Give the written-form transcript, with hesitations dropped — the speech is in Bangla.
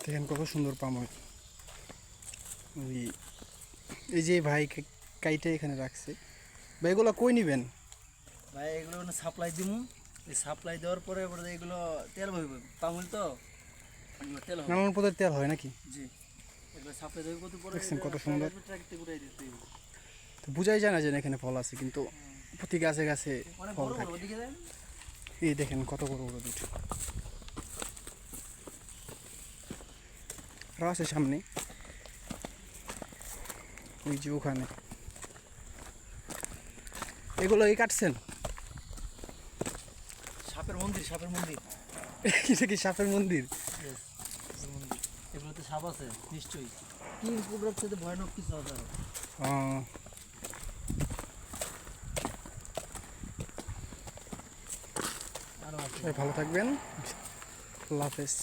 দেখেন কত সুন্দর পাম অয়েল। এই যে ভাই কাইটা এখানে রাখছে। ভাই এগুলো কই নিবেন? ভাই এগুলো সাপ্লাই দিমু, এই সাপ্লাই দেওয়ার পরে এগুলো তেল হইবে, পামুল তো এগুলো তেল হবে। নানান পদের তেল হয় নাকি? জি, এগুলো সাপ্লাই দেওয়ার কত পরে দেখছেন কত সুন্দর। ট্রাকতে ঘুরাই দিতে হবে। তো বুঝাই যায় না যে এখানে ফল আছে, কিন্তু প্রতি গাছে গাছে অনেক ফল বড় বড় থাকে। ওদিকে দেন। এই দেখেন কত বড় বড় দুটো আরো আছে সামনে, ওই যে ওখানে। এগুলো এই কাটছেন? সাপের মন্দির, সাপের মন্দির। এটা কি সাপের মন্দির? Yes, সাপের মন্দির। এগুলোতে সাপ আছে নিশ্চয়ই, কিং কোবরার সাথে ভয়ানক কিছু আছে আরো। আরো আছে। ভালো থাকবেন, আল্লাহ হাফেজ।